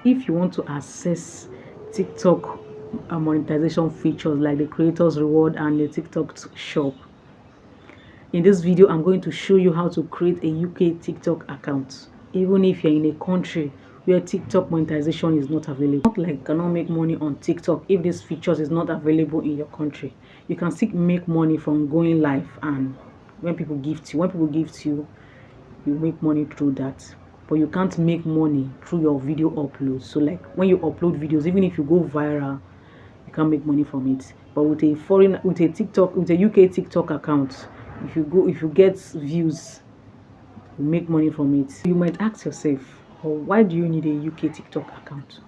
if you want to access TikTok monetization features like the creators reward and the TikTok shop. In this video, I'm going to show you how to create a UK TikTok account, even if you're in a country where TikTok monetization is not available. Not like you cannot make money on TikTok if this features is not available in your country. You can still make money from going live, and when people gift you, you make money through that. But you can't make money through your video upload. So like when you upload videos, even if you go viral, you can't make money from it. But with a UK TikTok account, if you get views, you make money from it. You might ask yourself, oh, why do you need a UK TikTok account?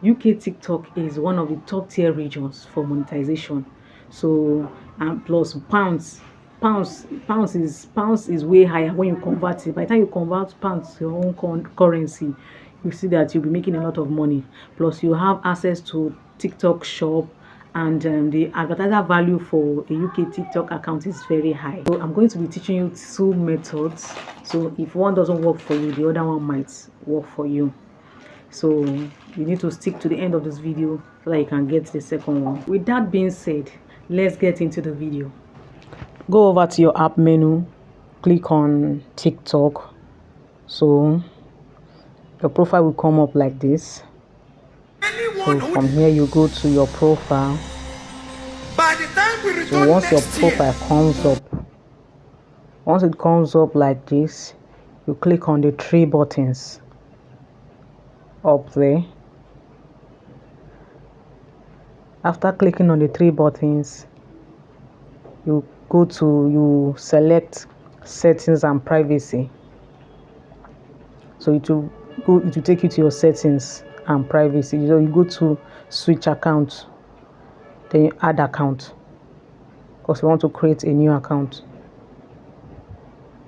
UK TikTok is one of the top tier regions for monetization. So, and plus pounds is way higher when you convert it. By the time you convert pounds to your own currency, you see that you'll be making a lot of money. Plus you have access to TikTok shop, and the advertiser value for a UK TikTok account is very high. So I'm going to be teaching you two methods. So if one doesn't work for you, the other one might work for you. So you need to stick to the end of this video so that you can get the second one. With that being said, let's get into the video. Go over to your app menu, click on TikTok. So your profile will come up like this. So from here you go to your profile. So once your profile comes up, once it comes up like this, you click on the three buttons up there. After clicking on the three buttons, you select settings and privacy. So it will take you to your settings and privacy. So you go to switch account, then you add account, because you want to create a new account.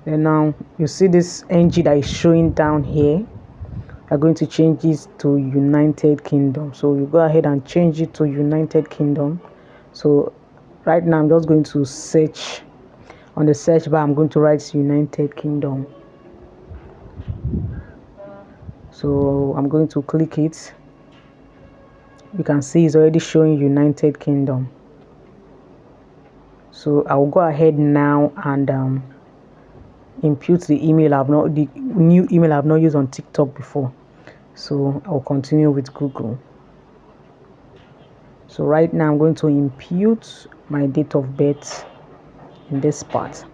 Then now you see this NG that is showing down here. You're going to change this to United Kingdom. So you go ahead and change it to United Kingdom. So right now I'm just going to search. On the search bar, I'm going to write United Kingdom. So I'm going to click it. You can see it's already showing United Kingdom. So I will go ahead now and input the new email I've not used on TikTok before. So I'll continue with Google. So right now I'm going to input my date of birth in this part.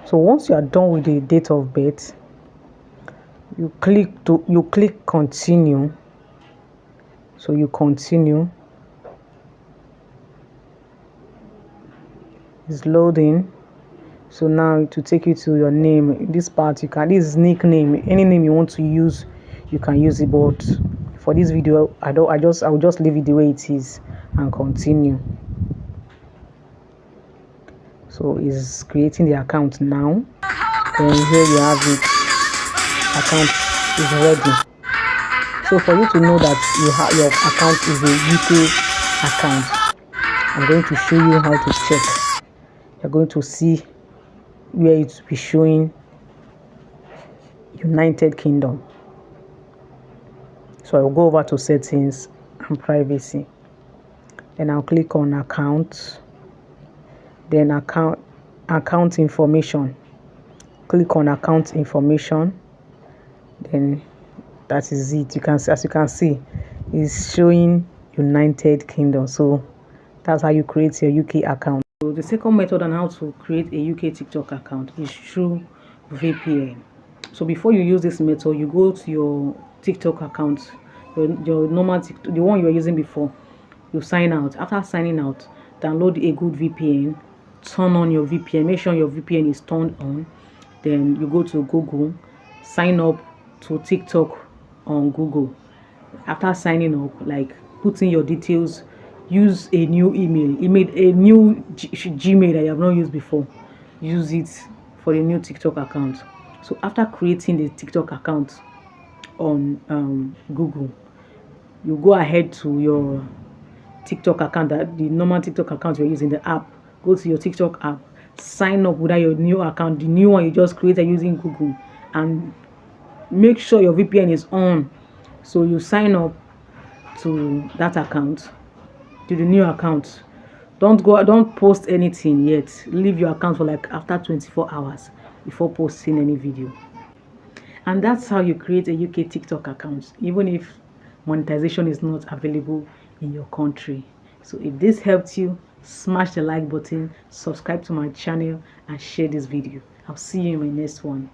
So once you are done with the date of birth, you click continue. So you continue. It's loading. So now to take you to your name, in this part this is nickname. Any name you want to use, you can use it. But for this video, I will just leave it the way it is and continue. So it's creating the account now. Then here you have it. Account is ready. So for you to know that your account is a UK account, I'm going to show you how to check. You're going to see where it will be showing United Kingdom. So I will go over to settings and privacy. Then I'll click on account. Then account information. Click on account information. Then that is it. As you can see, it's showing United Kingdom. So that's how you create your UK account. So the second method on how to create a UK TikTok account is through VPN. So before you use this method, you go to your TikTok account, your normal TikTok, the one you were using before. You sign out. After signing out, download a good VPN. Turn on your VPN. Make sure your VPN is turned on. Then you go to Google, sign up to TikTok on Google. After signing up, like put in your details, use a new a new Gmail that you have not used before. Use it for the new TikTok account. So after creating the TikTok account on Google, you go ahead to your TikTok account, that the normal TikTok account you're using, the app. Go to your TikTok app sign up with your new account, the new one you just created using Google, and make sure your VPN is on. So you sign up to that account, to the new account. Don't post anything yet. Leave your account for like after 24 hours before posting any video. And that's how you create a UK TikTok account, even if monetization is not available in your country. So if this helped you, smash the like button, subscribe to my channel, and share this video. I'll see you in my next one.